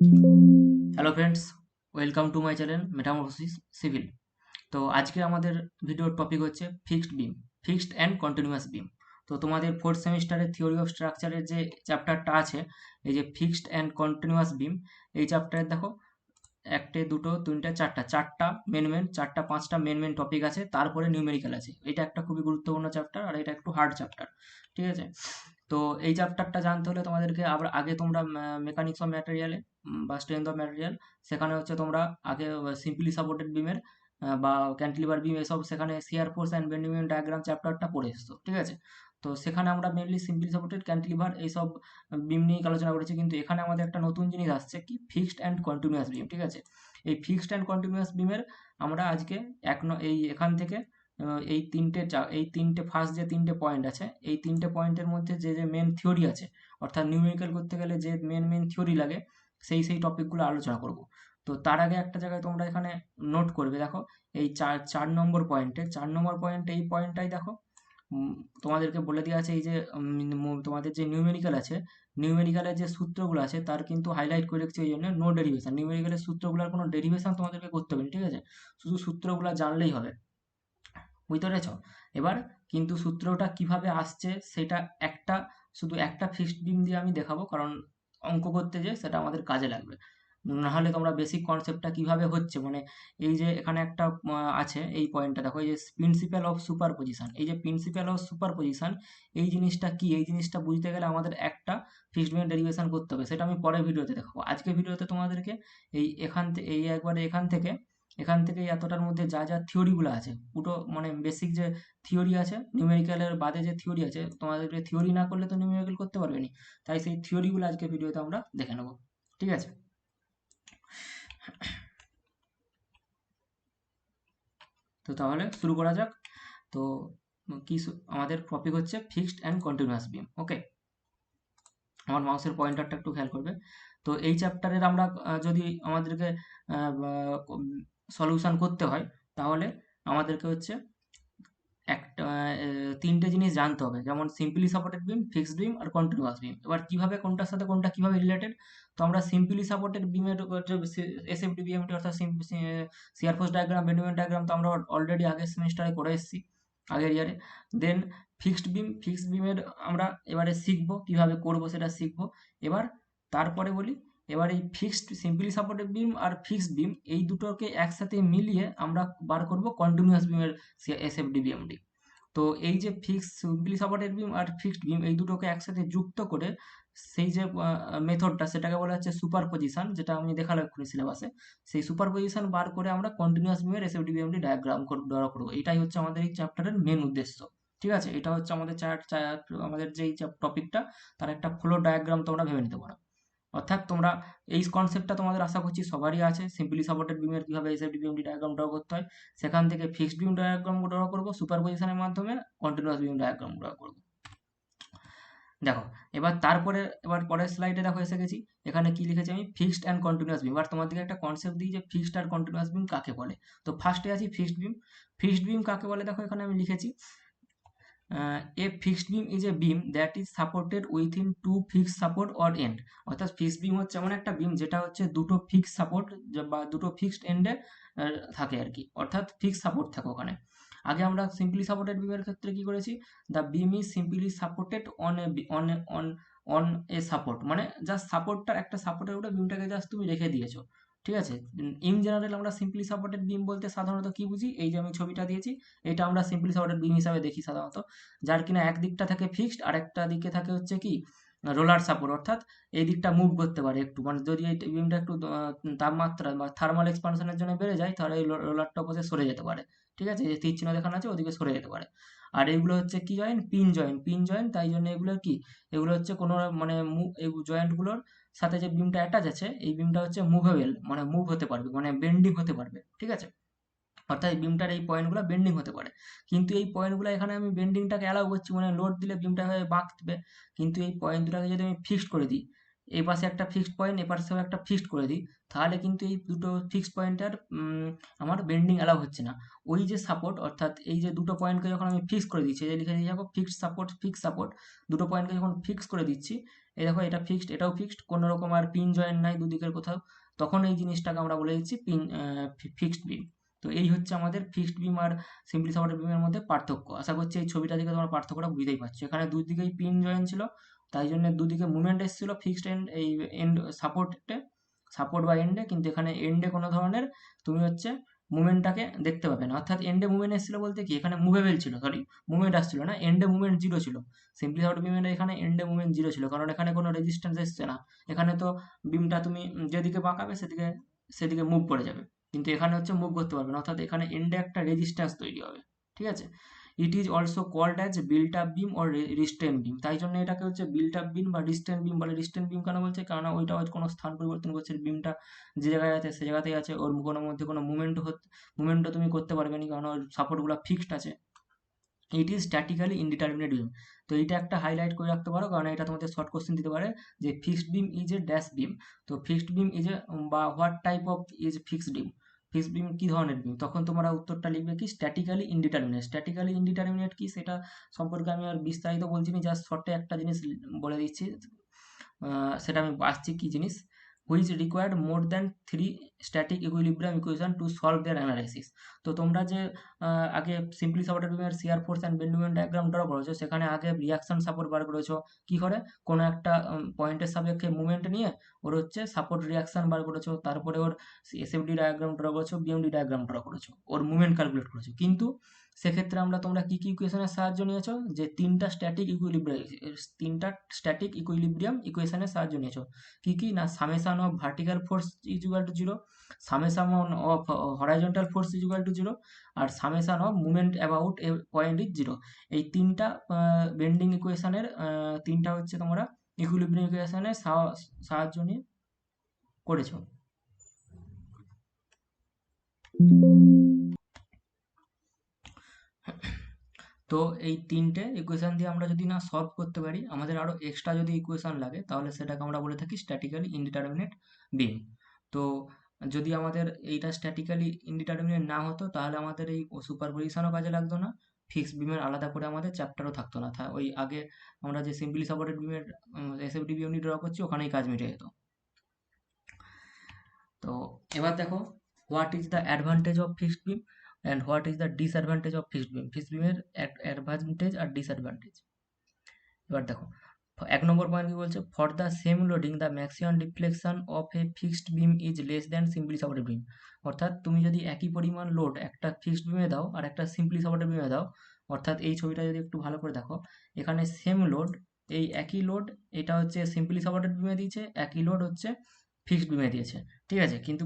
Hello friends, welcome to my channel metamorphosis civil. তো আজকে আমাদের ভিডিওর টপিক হচ্ছে fixed beam, fixed and continuous beam. তো তোমাদের ফোর্থ সেমিস্টারের থিওরি অফ স্ট্রাকচারের যে চ্যাপ্টারটা আছে, এই যে ফিক্সড অ্যান্ড কন্টিনিউয়াস বিম, এই চ্যাপ্টারে দেখো একটা দুটো তিনটা চারটা চারটা পাঁচটা মেন টপিক আছে, তারপরে নিউমেরিক্যাল আছে। এটা একটা খুবই গুরুত্বপূর্ণ চ্যাপ্টার, আর এটা একটু হার্ড চ্যাপ্টার। ঠিক আছে? তো এই চ্যাপ্টারটা জানতে হলে তোমাদেরকে আবার আগে তোমরা মেকানিক্স অফ ম্যাটেরিয়ালে বা স্ট্রেংথ অফ ম্যাটেরিয়াল, সেখানে হচ্ছে তোমরা আগে সিম্পলি সাপোর্টেড বিমের বা ক্যান্টিলিভার বিম এসব, সেখানে শিয়ার force and bending moment diagram চ্যাপ্টারটা পড়ে এসছো। ঠিক আছে? তো সেখানে আমরা মেনলি সিম্পলি সাপোর্টেড, ক্যান্টিলিভার এইসব বিম নিয়েই আলোচনা করেছি, কিন্তু এখানে আমাদের একটা নতুন জিনিস আসছে কি, ফিক্সড অ্যান্ড কন্টিনিউয়াস বিম। ঠিক আছে? এই ফিক্সড অ্যান্ড কন্টিনিউয়াস বিমের আমরা আজকে এই এখান থেকে এই তিনটে ফার্স্ট যে তিনটে পয়েন্ট আছে, এই তিনটে পয়েন্টের মধ্যে যে মেন থিওরি আছে, অর্থাৎ নিউমেরিক্যাল করতে গেলে যে মেন থিওরি লাগে, সেই টপিকগুলো আলোচনা করব। তো তার আগে একটা জায়গায় তোমরা এখানে নোট করবে, দেখো এই চার নম্বর পয়েন্টে, এই পয়েন্টটাই দেখো। উম, তোমাদেরকে বলে দেওয়া আছে এই যে তোমাদের যে নিউমেরিক্যাল আছে, নিউমেরিক্যালের যে সূত্রগুলো আছে তার কিন্তু হাইলাইট করে রেখেছি এই জন্য, নো ডেরিভেশন। নিউমেরিক্যালের সূত্রগুলোর কোনো ডেরিভেশন তোমাদেরকে করতে হবে না। ঠিক আছে? শুধু সূত্রগুলো জানলেই হবে। বুঝতে পেরেছ? এবার কিন্তু সূত্রটা কিভাবে আসছে সেটা একটা, শুধু একটা ফিক্সড বিম দিয়ে আমি দেখাবো, কারণ অঙ্ক করতে যে সেটা আমাদের কাজে লাগবে। নাহলে তোমরা বেসিক কনসেপ্টটা কিভাবে হচ্ছে, মানে এই যে এখানে একটা আছে, এই পয়েন্টটা দেখো, এই যে প্রিন্সিপাল অফ সুপার পজিশন, এই যে প্রিন্সিপাল অফ সুপার পজিশন, এই জিনিসটা কি, এই জিনিসটা বুঝতে গেলে আমাদের একটা ফিক্সড বিম ডেরিভেশন করতে হবে। সেটা আমি পরের ভিডিওতে দেখাবো। আজকে ভিডিওতে তোমাদেরকে এখান থেকে এতটার মধ্যে যা থিওরিগুলো আছে, পুরো মানে বেসিক যে থিওরি আছে, নিউমেরিক্যালের বাদে যে থিওরি আছে, তোমাদেরকে থিওরি না করলে তো নিউমেরিক্যাল করতে পারবে না। তাই সেই থিওরিগুলো আজকে ভিডিওতে আমরা দেখে নেব। ঠিক আছে? তো তাহলে শুরু করা যাক। তো আমাদের টপিক হচ্ছে ফিক্সড অ্যান্ড কন্টিনিউয়াস বিম। ওকে, আমার মাউসের পয়েন্টারটা একটু খেয়াল করবে। তো এই চ্যাপ্টারের আমরা যদি আমাদেরকে সলিউশন করতে হয়, তাহলে আমাদেরকে হচ্ছে একটা তিনটে জিনিস জানতে হবে, যেমন সিম্পলি সাপোর্টেড বিম, ফিক্সড বিম আর কন্টিনিউয়াস বিম। এবার কিভাবে কোনটার সাথে কোনটা কিভাবে রিলেটেড, তো আমরা সিম্পলি সাপোর্টেড বিমের এসএফডি বিএমটি, অর্থাৎ shear force diagram, bending diagram তো আমরা অলরেডি আগের সেমিস্টারে করে এসেছি, আগের ইয়ারে। দেন ফিক্সড বিমের আমরা এবারে শিখবো, কিভাবে করব সেটা শিখবো। এবার তারপরে বলি, এবার এই ফিক্সড সিম্পলি সাপোর্টেড বিম আর ফিক্সড বিম, এই দুটোকে একসাথে মিলিয়ে আমরা বার করব কন্টিনিউয়াস বিমের এসএফডি বিএমডি। তো এই যে সিম্পলি সাপোর্টেড বিম আর ফিক্সড বিম, এই দুটোকে একসাথে যুক্ত করে সেই যে মেথডটা, সেটাকে বলা হচ্ছে সুপার পজিশন, যেটা আমি দেখালাম এক্ষুনি সিলেবাসে। সেই সুপার পজিশন বার করে আমরা কন্টিনিউয়াস বিমের এসএফডি বিএমডি ডায়াগ্রাম ড্র করবো। এটাই হচ্ছে আমাদের এই চ্যাপ্টারের মেন উদ্দেশ্য। ঠিক আছে? এটা হচ্ছে আমাদের যেই টপিকটা, তার একটা ফ্লো ডায়াগ্রাম তোমরা ভেবে নিতে পারো। অর্থাৎ তোমরা এই কনসেপ্টটা তোমাদের আশা করছি সবারই আছে, সিম্পলি সাপোর্টেড বিমের কিভাবে এসএফডি বিএমডি ডায়াগ্রাম ড্র করতে হয়। সেখান থেকে ফিক্সড বিম ডায়াগ্রাম ড্র করবো সুপারপজিশনের মাধ্যমে, কন্টিনিউয়াস বিম ডায়াগ্রাম ড্র করবো। দেখো, এবার পরের স্লাইডে দেখো এসে গেছি। এখানে কি লিখেছি আমি, ফিক্সড অ্যান্ড কন্টিনিউয়াস বিম। এবার তোমাদেরকে একটা কনসেপ্ট দিই যে ফিক্সড আর কন্টিনিউয়াস বিম কাকে বলে। তো ফার্স্টে আছি ফিক্সড বিম। ফিক্সড বিম কাকে বলে দেখো, এখানে আমি লিখেছি, a fixed beam is a beam that is supported within two fixed support or end. অর্থাৎ ফিক্সড বিম হচ্ছে এমন একটা বিম যেটা হচ্ছে দুটো ফিক্সড সাপোর্ট বা দুটো ফিক্সড এন্ডে থাকে আর কি, অর্থাৎ ফিক্সড সাপোর্ট থাকে ওখানে। আগে আমরা সিম্পলি সাপোর্টেড বিমের ক্ষেত্রে কি করেছি, the beam is simply supported on a on on on a support, মানে জাস্ট সাপোর্টটা, একটা সাপোর্টের উপরে বিমটাকে জাস্ট তুমি রেখে দিয়েছো। ঠিক আছে? ইন জেনারেল আমরা সিম্পলি সাপোর্টেড বিম বলতে সাধারণত কি বুঝি, এই যে আমি ছবিটা দিয়েছি, এটা আমরা সিম্পলি সাপোর্টেড বিম হিসাবে দেখি সাধারণত, যার কিনা এক দিকটা থাকে ফিক্সড আর একটা দিকে থাকে হচ্ছে কি, রোলার সাপোর্ট। অর্থাৎ এই দিকটা মুভ করতে পারে একটু, মানে যদি এই বিমটা একটু তাপমাত্রা বা থার্মাল এক্সপানশনের জন্য বেড়ে যায়, তাহলে এই রোলারটা ওপাশে সরে যেতে পারে। ঠিক আছে? এই তীর চিহ্ন দেখানো আছে, ওদিকে সরে যেতে পারে। আর এইগুলো হচ্ছে কি জয়েন্ট, পিন জয়েন্ট, তাই জন্য এগুলো কি, এগুলো হচ্ছে কোনো মানে এই জয়েন্টগুলোর সাথে যে বিমটা অ্যাটাচ আছে, এই বিমটা হচ্ছে মুভেবল, মানে মুভ হতে পারবে, মানে বেন্ডিং হতে পারবে। ঠিক আছে? অর্থাৎ এই বিমটার এই পয়েন্টগুলো বেন্ডিং হতে পারে। কিন্তু এই পয়েন্টগুলো এখানে আমি বেন্ডিংটাকে অ্যালাউ করছি, মানে লোড দিলে বিমটা হয়ে বাঁকবে। কিন্তু এই পয়েন্ট দুটাকে যদি আমি ফিক্সড করে দিই, এই পাশে একটা ফিক্সড পয়েন্ট, এ পাশেও একটা ফিক্সড করে দিই, তাহলে কিন্তু এই দুটো ফিক্সড পয়েন্টের আমার বেন্ডিং অ্যালাউ হচ্ছে না। ওই যে সাপোর্ট, অর্থাৎ এই যে দুটো পয়েন্টকে যখন আমি ফিক্স করে দিচ্ছি, এই যে লিখে দিয়ে যাবো ফিক্সড সাপোর্ট, দুটো পয়েন্টকে যখন ফিক্স করে দিচ্ছি, এই দেখো এটা ফিক্সড, এটাও ফিক্সড, কোনো রকম আর পিন জয়েন্ট নাই দুদিকের কোথাও, তখন এই জিনিসটাকে আমরা বলে দিচ্ছি ফিক্সড বিম। তো এই হচ্ছে আমাদের ফিক্সড বিম আর সিম্পলি সাপোর্টেড বিমের মধ্যে পার্থক্য। আশা করছি এই ছবিটা দেখে তোমরা পার্থক্যটা বুঝতেই পারছো। এখানে দুদিকেই পিন জয়েন্ট ছিল, তাই জন্য দুদিকে মুভমেন্ট এসেছিল ফিক্সড এন্ড এই এন্ড সাপোর্টে, সাপোর্ট বা এন্ডে, কিন্তু এখানে এন্ডে কোনো ধরনের তুমি হচ্ছে মুভমেন্টটাকে দেখতে পাবে না। অর্থাৎ এন্ডে মুভমেন্ট এসেছিল বলতে কি, এখানে মুভেবল ছিল, সরি মুভমেন্ট আসছিল না, এন্ডে মুভমেন্ট জিরো ছিল। সিম্পলি সাপোর্টেড বিমের এখানে এন্ডে মুভমেন্ট জিরো ছিল, কারণ এখানে কোনো রেজিস্ট্যান্স এসছে না। এখানে তো বিমটা তুমি যেদিকে বাঁকাবে সেদিকে সেদিকে মুভ করে যাবে, কিন্তু এখানে হচ্ছে মুভ করতে পারবে না, অর্থাৎ এখানে এন্ডে একটা রেজিস্ট্যান্স তৈরি হবে। ঠিক আছে, it is also called as built up beam or restrained beam. তাই জন্য এটাকে হচ্ছে বিল্ট আপ বিম বা রিস্টেন বিম বলে। রিস্টেন বিম কেন বলছে, কারণ ওইটা হচ্ছে কোনো স্থান পরিবর্তন করছে, বিমটা যে জায়গায় আছে সে জায়গাতেই আছে, ওর কোনো মধ্যে কোনো মুভমেন্টও তুমি করতে পারবে না, কারণ ওর সাপোর্টগুলো ফিক্সড আছে। ইট ইজ স্ট্যাটিক্যালি ইনডিটারমিনেট বিম। তো এইটা একটা হাইলাইট করে রাখতে পারো, কারণ এটা তোমাদের শর্ট কোশ্চেন দিতে পারে যে fixed beam is a dash beam. তো ফিক্সড বিম ইজ এ বা what type of is fixed beam, fixed beam কি ধরনের বিম, তখন তোমরা উত্তরটা লিখবে কি স্ট্যাটিক্যালি ইনডিটারমিনেট। স্ট্যাটিক্যালি ইনডিটারমিনেট কি সেটা সম্পর্কে আমি আর বিস্তারিত বলছি না, জাস্ট শর্টে একটা জিনিস বলে দিচ্ছি, সেটা আমি আসছি কি জিনিস। Which required more than 3 static equilibrium equation to solve their analysis. তো তোমরা যে আগে সিম্পলি সাপোর্টেড বিমের shear force and bend moment diagram draw করেছো, সেখানে আগে রিয়াকশন সাপোর্ট বার করেছো কি করে, কোনো একটা পয়েন্টের সাপেক্ষে মুভমেন্ট নিয়ে ওর হচ্ছে সাপোর্ট রিয়াকশন বার করেছো, তারপরে ওর এসএফডি ডায়াগ্রাম ড্র করেছো, বিএমডি ডায়াগ্রাম ড্র করেছো, ওর মুভমেন্ট ক্যালকুলেট করেছো। কিন্তু সেক্ষেত্রে তোমরা কি কি ইকুয়েশনের সাহায্য নিয়েছো, যে তিনটা স্ট্যাটিক ইকুইলিব্রিয়াম ইকুয়েশনের সাহায্য নিয়েছো। কি কি না, summation of vertical force is equal to zero, summation of horizontal force is equal to zero, আর summation of movement about a point is zero. এই তিনটা বেন্ডিং ইকুয়েশনের তিনটা হচ্ছে তোমরা ইকুইলিব্রিয়াম ইকুয়েশনের সাহায্য নিয়ে করেছো। তো এই তিনটে ইকুয়েশন দিয়ে আমরা যদি না সলভ করতে পারি, আমাদের আরো এক্সট্রা যদি ইকুয়েশন লাগে, তাহলে সেটাকে আমরা বলে থাকি স্ট্যাটিক্যালি ইনডিটারমিনেট বিম। তো যদি আমাদের এইটা স্ট্যাটিক্যালি ইনডিটারমিনেট না হতো, তাহলে আমাদের এই সুপারপজিশনও কাজে লাগতো না, ফিক্সড বিমের আলাদা করে আমাদের চ্যাপ্টারও থাকতো না। ওই আগে আমরা যে সিম্পলি সাপোর্টেড বিমের এসএফডি বিএমডি ড্র করছি, ওখানেই কাজ মিটে যেত। তো এবার দেখো, what is the advantage of fixed beam and what is the disadvantage of fixed beam. Fixed বিমের অ্যাডভান্টেজ আর ডিসঅ্যাডভান্টেজ। এবার দেখো, 1 নম্বর পয়েন্ট কি বলছে, for the same loading the maximum deflection of a fixed beam is less than simply supported beam. অর্থাৎ তুমি যদি একই পরিমাণ লোড একটা ফিক্সড বিমে দাও আর একটা সিম্পলি সাপোর্টেড বিমে দাও, অর্থাৎ এই ছবিটা যদি একটু ভালো করে দেখো, এখানে সেম লোড, এই একই লোড, এটা হচ্ছে সিম্পলি সাপোর্টেড বিমে দিয়েছে, একই লোড হচ্ছে ফিক্সড বিমে দিয়েছে। ঠিক আছে, কিন্তু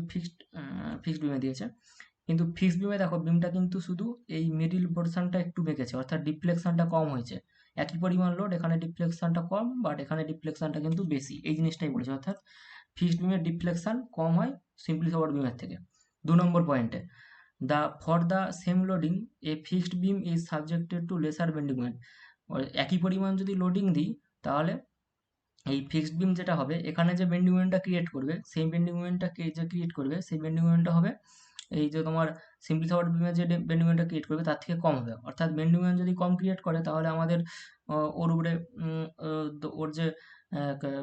ফিক্সড বিমে দিয়েছে, কিন্তু ফিক্সড বিমে দেখো বিমটা কিন্তু শুধু এই মিডিল পোর্শনটা একটু বেঁকেছে, অর্থাৎ ডিফ্লেকশনটা কম হয়েছে। একই পরিমাণ লোড, এখানে ডিফ্লেকশনটা কম, বাট এখানে ডিফ্লেকশনটা কিন্তু বেশি, এই জিনিসটাই বলেছে। অর্থাৎ ফিক্সড বিমের ডিফ্লেকশন কম হয় সিম্পলি সাপোর্ট বিমের থেকে। 2 নম্বর পয়েন্টে, for the same loading a fixed beam is subjected to lesser bending moment. একই পরিমাণ যদি লোডিং দিই, তাহলে এই ফিক্সড বিম যেটা হবে, এখানে যে বেন্ডিং মোমেন্টটা ক্রিয়েট করবে, সেই বেন্ডিং মোমেন্টটা যে ক্রিয়েট করবে, সেই বেন্ডিং মোমেন্টটা হবে এই যে তোমার সিম্পলি সাপোর্ট বিমের যে বেন্ডিং মোমেন্টটা ক্রিয়েট করবে তার থেকে কম হবে। অর্থাৎ বেন্ডিং মোমেন্ট যদি কম ক্রিয়েট করে, তাহলে আমাদের ওর উপরে ওর যে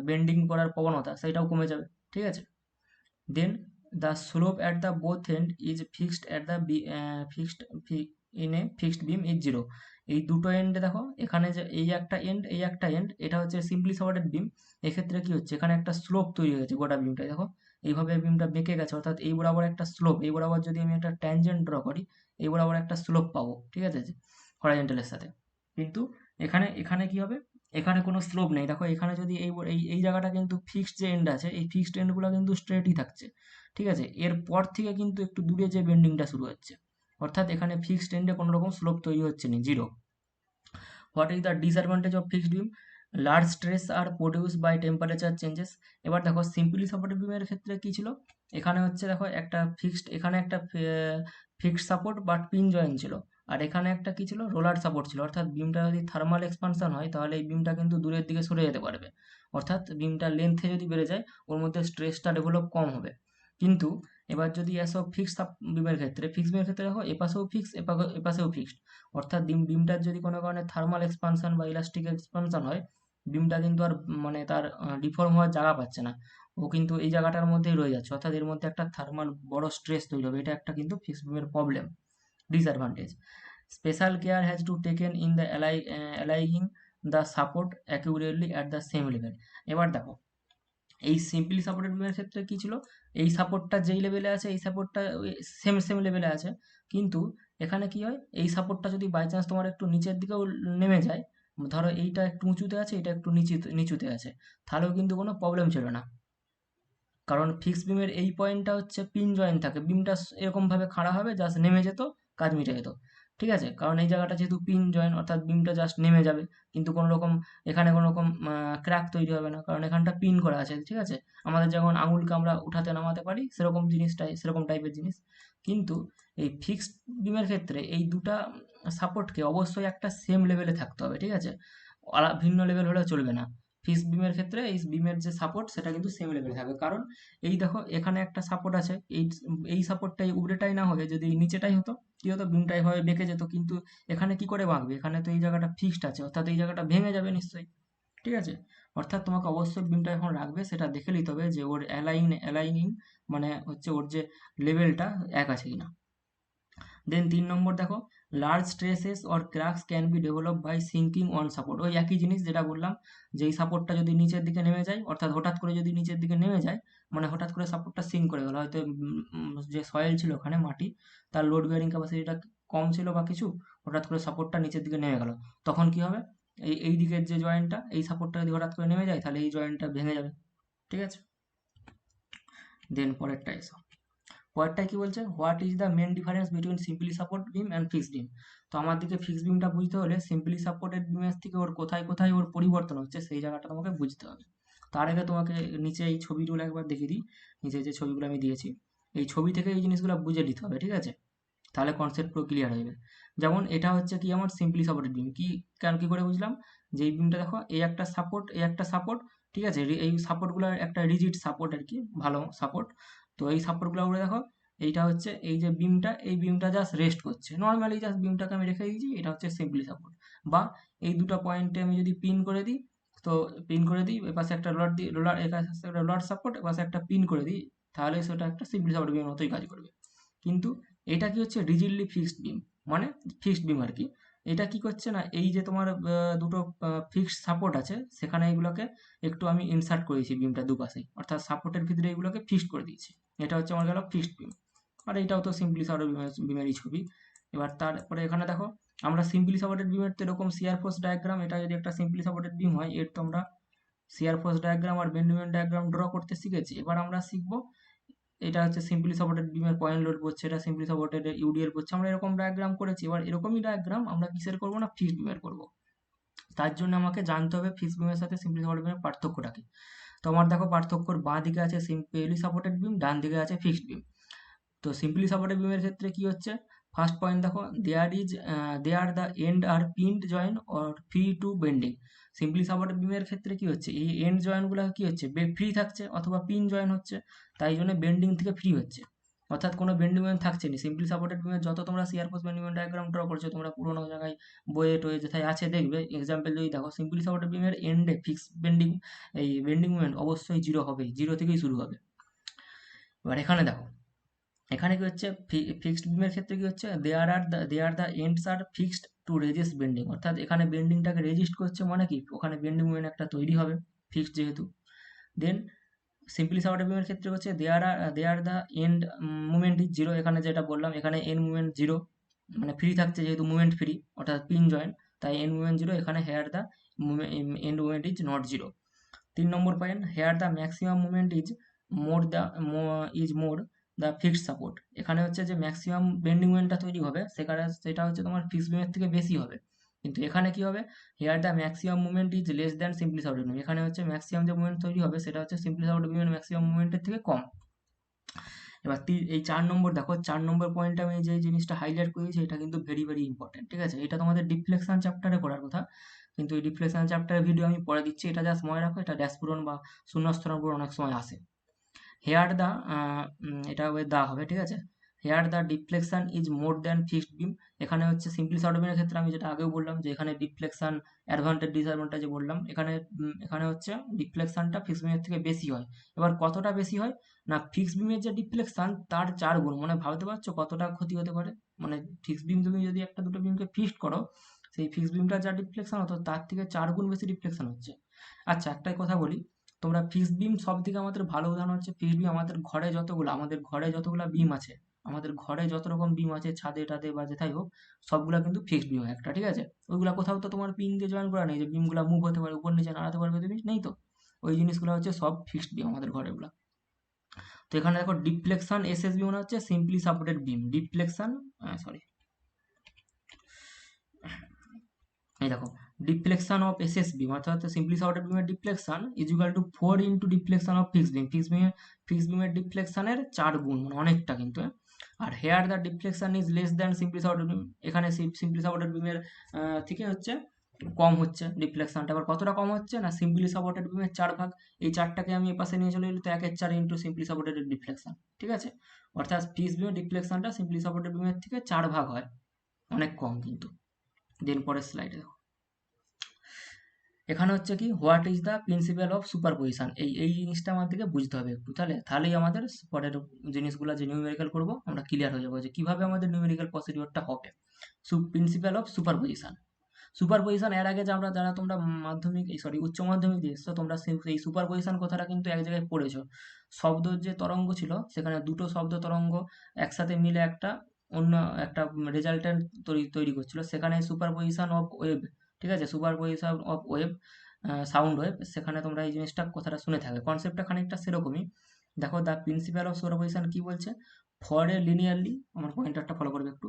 বেন্ডিং করার প্রবণতা সেটাও কমে যাবে। ঠিক আছে, then the slope at the both end is fixed at the fixed in a fixed beam is zero. এই দুটো এন্ডে দেখো, এখানে যে এই একটা এন্ড, এই একটা এন্ড, এটা হচ্ছে সিম্পলি সাপোর্টেড বিম। এক্ষেত্রে কি হচ্ছে, এখানে একটা স্লোপ তৈরি হয়েছে গোটা বিমটা, দেখো এইভাবে বিমটা বেঁকে গেছে, অর্থাৎ এই বরাবর একটা স্লোপ, এই বরাবর যদি আমি একটা ট্যানজেন্ট ড্র করি, এই বরাবর একটা স্লোপ পাবো। ঠিক আছে, হরাইজন্টালের সাথে। কিন্তু এখানে এখানে কি হবে, এখানে কোনো স্লোপ নেই। দেখো এখানে যদি এই জায়গাটা কিন্তু ফিক্সড যে এন্ড আছে, এই ফিক্সড এন্ডগুলো কিন্তু স্ট্রেটই থাকছে। ঠিক আছে, এরপর থেকে কিন্তু একটু দূরে যে বেন্ডিংটা শুরু হচ্ছে, অর্থাৎ এখানে ফিক্সড এন্ডে কোনো রকম স্লোপ তৈরি হচ্ছে না, zero. What is the disadvantage of fixed beam, large stress are produce by temperature changes. এবার দেখো সিম্পলি সাপোর্টেড বিমের ক্ষেত্রে কি ছিল, এখানে হচ্ছে দেখো একটা ফিক্সড, এখানে একটা fixed support but pin join ছিল, আর এখানে একটা কি ছিল, রোলার সাপোর্ট ছিল। অর্থাৎ বিমটা যদি থার্মাল এক্সপানশন হয়, তাহলে এই বিমটা কিন্তু দূরের দিকে সরে যেতে পারবে, অর্থাৎ বিমটা লেন্থে যদি বেড়ে যায়, ওর মধ্যে স্ট্রেসটা ডেভেলপ কম হবে। কিন্তু এবার যদি আসো ফিক্সড বিমের ক্ষেত্রে, ফিক্সড বিমের ক্ষেত্রে দেখো এপাশেও ফিক্সড, এপাশেও ফিক্সড, অর্থাৎ বিমটার যদি কোনো কারণে থার্মাল এক্সপানশন বা ইলাস্টিক এক্সপানশন হয়, বিমটা কিন্তু আর মানে তার ডিফর্ম হওয়ার জায়গা পাচ্ছে না, ও কিন্তু এই জায়গাটার মধ্যেই রয়ে যাচ্ছে, অর্থাৎ এর মধ্যে একটা থার্মাল বড় স্ট্রেস তৈরি হবে, এটা একটা কিন্তু ফিক্সড বিমের problem, disadvantage. Special care has to taken in the aligning the support accurately at the same level. এবার দেখো এই সিম্পলি সাপোর্টেড বিমের ক্ষেত্রে কি ছিল, এই সাপোর্টটা যেই লেভেলে আছে এই সাপোর্টটা সেম সেম লেভেলে আছে, কিন্তু এখানে কি হয়, এই সাপোর্টটা যদি বাই চান্স তোমার একটু নিচের দিকেও নেমে যায়, ধরো এইটা একটু উঁচুতে আছে এটা একটু নিচুতে আছে, তাহলেও কিন্তু কোনো প্রবলেম ছিল না, কারণ ফিক্সড বিমের এই পয়েন্টটা হচ্ছে পিন জয়েন্ট থাকে, বিমটা এরকমভাবে খাড়া হবে, জাস্ট নেমে যেত, কাজ মিটে যেত, ঠিক আছে, কারণ এই জায়গাটা যেহেতু পিন জয়েন্ট অর্থাৎ বিমটা জাস্ট নেমে যাবে, কিন্তু কোনো রকম এখানে কোনো রকম ক্র্যাক তৈরি হবে না, কারণ এখানটা পিন করা আছে, ঠিক আছে, আমাদের যেমন আঙুলকে আমরা উঠাতে নামাতে পারি সেরকম জিনিসটাই, সেরকম টাইপের জিনিস। কিন্তু এই ফিক্সড বিমের ক্ষেত্রে এই দুটা সাপোর্টকে অবশ্যই একটা সেম লেভেলে থাকতে হবে, ঠিক আছে, ভিন্ন লেভেল হলে চলবে না। ফিক্সড বিমের ক্ষেত্রে এই বিমের যে সাপোর্ট সেটা কিন্তু সেম লেভেলে থাকবে, কারণ এই দেখো এখানে একটা সাপোর্ট আছে, এই এই সাপোর্টটা এই উপরেটাই না হয়ে যদি এই নিচেটাই হতো, কি হতো, বিমটা এভাবে বেঁকে যেত, কিন্তু এখানে কি করে বাঁকবে, এখানে তো এই জায়গাটা ফিক্সড আছে, অর্থাৎ এই জায়গাটা ভেঙে যাবে নিশ্চয়ই, ঠিক আছে, অর্থাৎ তোমাকে অবশ্যই বিমটা যখন রাখবে সেটা দেখে নিতে হবে যে ওর অ্যালাইনিং মানে হচ্ছে ওর যে লেভেলটা এক আছে কিনা। দেন 3 নম্বর দেখো, large stresses or cracks can be develop by sinking on support. ওই একই জিনিস যেটা বললাম, যে এই সাপোর্টটা যদি নিচের দিকে নেমে যায়, অর্থাৎ হঠাৎ করে যদি নিচের দিকে নেমে যায়, মানে হঠাৎ করে সাপোর্টটা সিঙ্ক করে গেল, হয়তো যে সয়েল ছিল ওখানে মাটি, তার লোড বেয়ারিং ক্যাপাসিটিটা কম ছিল বা কিছু, হঠাৎ করে সাপোর্টটা নিচের দিকে নেমে গেল, তখন কি হবে, এই দিকের যে জয়েন্টটা, এই সাপোর্টটা যদি হঠাৎ করে নেমে যায় তাহলে এই জয়েন্টটা ভেঙে যাবে, ঠিক আছে। দেন পরেরটা এসো, পরেরটায় কি বলছে, what is the main difference between simply support beam and fixed beam. তো আমাদেরকে ফিক্সড বিমটা বুঝতে হলে সিম্পলি সাপোর্টেড বিমের থেকে ওর কোথায় কোথায় ওর পরিবর্তন হচ্ছে সেই জায়গাটা তোমাকে বুঝতে হবে। তার আগে তোমাকে নিচে এই ছবিগুলো একবার দেখিয়ে দিই, নিচে যে ছবিগুলো আমি দিয়েছি, এই ছবি থেকে এই জিনিসগুলো বুঝে নিতে হবে, ঠিক আছে, তাহলে কনসেপ্ট পুরো ক্লিয়ার হয়ে যাবে। যেমন এটা হচ্ছে কি আমার সিম্পলি সাপোর্টেড বিম, কি কেন কি করে বুঝলাম, যে এই বিমটা দেখো এই একটা সাপোর্ট এই একটা সাপোর্ট, ঠিক আছে, এই সাপোর্টগুলো একটা রিজিড সাপোর্ট আর কি, ভালো সাপোর্ট। তো এই সাপোর্টগুলো উপরে দেখো, এইটা হচ্ছে এই যে বিমটা, এই বিমটা জাস্ট রেস্ট করছে, নর্মালি জাস্ট বিমটাকে আমি রেখে দিয়েছি, এটা হচ্ছে সিম্পলি সাপোর্ট। বা এই দুটো পয়েন্টে আমি যদি পিন করে দিই, তো পিন করে দিই, এপাশে একটা রড দিই, রোলার এপাশে একটা রড সাপোর্ট, এপাশে একটা পিন করে দিই, তাহলে সেটা একটা সিম্পলি সাপোর্ট বিমের মতোই কাজ করবে। কিন্তু এটা কি হচ্ছে রিজিডলি ফিক্সড বিম, মানে ফিক্সড বিম আর কি। এটা কি করছে না, এই যে তোমার দুটো ফিক্সড সাপোর্ট আছে সেখানে এগুলোকে একটু আমি ইনসার্ট করেছি বিমটা দুপাশেই, অর্থাৎ সাপোর্টের ভিতরে এগুলোকে ফিক্সড করে দিয়েছি, এটা হচ্ছে আমার গেল ফিক্সড বিম। আর এইটাও তো সিম্পলি সাপোর্টেড বিমেরই ছবি। এবার তারপরে এখানে দেখো, আমরা সিম্পলি সাপোর্টেড বিমের তো এরকম শিয়ার ফোর্স ডায়াগ্রাম, এটা যদি একটা সিম্পলি সাপোর্টেড বিম হয় এর তো আমরা শিয়ার ফোর্স ডায়াগ্রাম আর বেন্ড মোমেন্ট ডায়াগ্রাম ড্র করতে শিখেছি, এবার আমরা শিখবো, এটা হচ্ছে সিম্পলি সাপোর্টেড বিমের পয়েন্ট লোড পড়ছে, এটা সিম্পলি সাপোর্টেড ইউডিএল পড়ছে, আমরা এরকম ডায়াগ্রাম করেছি, এবার এরকমই ডায়াগ্রাম আমরা কিসের করবো না, ফিক্সড বিমের করবো। তার জন্য আমাকে জানতে হবে ফিক্সড বিমের সাথে সিম্পলি সাপোর্টেড বিমের পার্থক্যটা কি। তো আমার দেখো পার্থক্যর বাঁ দিকে আছে সিম্পলি সাপোর্টেড বিম, ডান দিকে আছে ফিক্সড বিম। তো সিম্পলি সাপোর্টেড বিমের ক্ষেত্রে কি হচ্ছে, ফার্স্ট পয়েন্ট দেখো, there the end are pinned joint or free to bending. Simply supported বিমের ক্ষেত্রে কি হচ্ছে, এই এন্ড জয়েন্টগুলো কি হচ্ছে, ফ্রি থাকছে অথবা পিন জয়েন্ট হচ্ছে, তাই জন্য বেন্ডিং থেকে ফ্রি হচ্ছে, অর্থাৎ কোনো বেন্ডিং মোমেন্ট থাকছে না। সিম্পলি সাপোর্টেড বিমের যত তোমরা shear force bending moment diagram draw করছো তোমরা পুরোনো জায়গায় বইয়ে টয়ে যেথায় আছে দেখবে, এক্সাম্পল যদি দেখো সিম্পলি সাপোর্টেড বিমের এন্ডে ফিক্স বেন্ডিং, এই বেন্ডিং মোমেন্ট অবশ্যই জিরো হবে, জিরো থেকেই শুরু হবে। এবার এখানে দেখো, এখানে কি হচ্ছে, ফিক্সড বিমের ক্ষেত্রে কি হচ্ছে, there the ends are fixed to resist bending, অর্থাৎ এখানে বেন্ডিংটাকে রেজিস্ট করছে, মানে কি ওখানে বেন্ডিং মোমেন্ট একটা তৈরি হবে ফিক্সড যেহেতু। দেন সিম্পলি সাপোর্টেড বিমের ক্ষেত্রে হচ্ছে there the end movement is zero, এখানে যেটা বললাম এখানে এন্ড মুভমেন্ট জিরো, মানে ফ্রি থাকছে যেহেতু মুভমেন্ট ফ্রি, অর্থাৎ পিন জয়েন্ট, তাই এন্ড মুভমেন্ট জিরো, এখানে here the end movement is not zero. 3 নম্বর point, here the maximum movement is more the fixed support, এখানে হচ্ছে যে ম্যাক্সিমাম বেন্ডিং মোমেন্টটা তৈরি হবে সেখানে সেটা হচ্ছে তোমার ফিক্সড বিমের থেকে বেশি হবে, কিন্তু এখানে কি হবে, here the maximum movement is less than simply supported beam, এখানে হচ্ছে ম্যাক্সিমাম যে মুভমেন্ট তৈরি হবে সেটা হচ্ছে সিম্পলি সাপোর্টেড বিমের ম্যাক্সিমাম মুভমেন্টের থেকে কম। এবার এই 4 নম্বর দেখো, 4 নম্বর পয়েন্টে আমি যে জিনিসটা হাইলাইট করেছি এটা কিন্তু ভেরি ভেরি ইম্পর্টেন্ট, ঠিক আছে, এটা তোমাদের ডিফ্লেকশন চ্যাপ্টারে করার কথা, কিন্তু এই ডিফ্লেকশন চ্যাপ্টারের ভিডিও আমি পরে দিচ্ছি, এটা জাস্ট মনে রাখো, এটা ড্যাশ পূরণ বা শূন্যস্থান পূরণ অনেক সময় আসে। হেয়ার দা এটা দা হবে, ঠিক আছে, here the deflection is more than fixed beam. এখানে হচ্ছে সিম্পলি শর্ট বিমের ক্ষেত্রে আমি যেটা আগেও বললাম যে এখানে ডিফ্লেকশন অ্যাডভান্টেজ ডিসঅ্যাডভান্টেজ বললাম, এখানে হচ্ছে ডিফ্লেকশনটা ফিক্সড বিমের থেকে বেশি হয়। এবার কতটা বেশি হয় না, ফিক্সড বিমের যে ডিফ্লেকশন তার 4 গুণ, মানে ভাবতে পারছো কতটা ক্ষতি হতে পারে। মানে ফিক্সড বিম তুমি যদি একটা দুটো বিমকে ফিক্সড করো, সেই ফিক্সড বিমটা যা ডিফ্লেকশন হতো তার থেকে 4 গুণ বেশি ডিফ্লেকশন হচ্ছে। আচ্ছা, একটাই কথা বলি, তোমরা ফিক্সড বিম সব থেকে আমাদের ভালো উদাহরণ হচ্ছে ফিক্সড বিম। আমাদের ঘরে যতগুলা বিম আছে, আমাদের ঘরে যত রকম বিম আছে ছাদে টাদে বা যেথায় হোক, সবগুলা কিন্তু ফিক্সড বিম একটা, ঠিক আছে? ওইগুলা কোথাও তো তোমার পিন দিয়ে জয়েন করা নেই যে বিমগুলা মুভ হতে পারে, উপর নিচে নাড়াতে পারবে তুমি, নেই তো। ওই জিনিসগুলো হচ্ছে সব ফিক্সড বিম আমাদের ঘরেগুলা। তো এখানে দেখো ডিফ্লেকশন এসএসবি মানে হচ্ছে simply supported beam deflection, sorry, এই দেখো ডিফ্লেকশন অফ এসএস বিম অর্থাৎ সিম্পলি সাপোর্টেড বিমের deflection is equal to 4 into deflection of fixed beam. Fixed বিমের ডিফ্লেকশনের 4 গুণ, মানে অনেকটা কিন্তু, হ্যাঁ? আর here the deflection is less than simply supported beam, এখানে সিম্পলি সাপোর্টেড বিমের থেকে হচ্ছে কম হচ্ছে ডিফ্লেকশনটা। আবার কতটা কম হচ্ছে না, সিম্পলি সাপোর্টেড বিমের 4 ভাগ। এই 4টাকে আমি এপাশে নিয়ে চলে গেলে তো 1/4 ইন্টু সিম্পলি সাপোর্টেড ডিফ্লেকশন, ঠিক আছে? অর্থাৎ ফিক্সড বিমের ডিফ্লেকশনটা সিম্পলি সাপোর্টেড বিমের থেকে 4 ভাগ হয়, অনেক কম কিন্তু। দেন পরের স্লাইডে দেখো, এখানে হচ্ছে কি what is the principal of superposition, এই জিনিসটা আমাদেরকে বুঝতে হবে একটু, তাহলেই আমাদের পরের জিনিসগুলো যে নিউমেরিক্যাল করবো আমরা ক্লিয়ার হয়ে যাবো যে কিভাবে আমাদের নিউমেরিক্যাল প্রসিডিওরটা হবে। Principal of superposition. সুপারপজিশন এর আগে যারা তোমরা মাধ্যমিক উচ্চ মাধ্যমিক দিয়ে এসছো, তোমরা এই সুপারপজিশন কথাটা কিন্তু এক জায়গায় পড়েছো। শব্দের যে তরঙ্গ ছিল সেখানে দুটো শব্দ তরঙ্গ একসাথে মিলে একটা অন্য একটা রেজাল্টেন্ট তৈরি করছিল, সেখানে সুপারপজিশন অফ ওয়েভ, ঠিক আছে? Superposition of wave, sound wave, সেখানে তোমরা এই জিনিসটা কথাটা শুনে থাকবে, কনসেপ্টটা খানিকটা সেরকমই। দেখো দ্য প্রিন্সিপাল অফ সুপারপজিশন কি বলছে, ফর এ লিনিয়ারলি, আমার পয়েন্টারটা ফলো করবে একটু,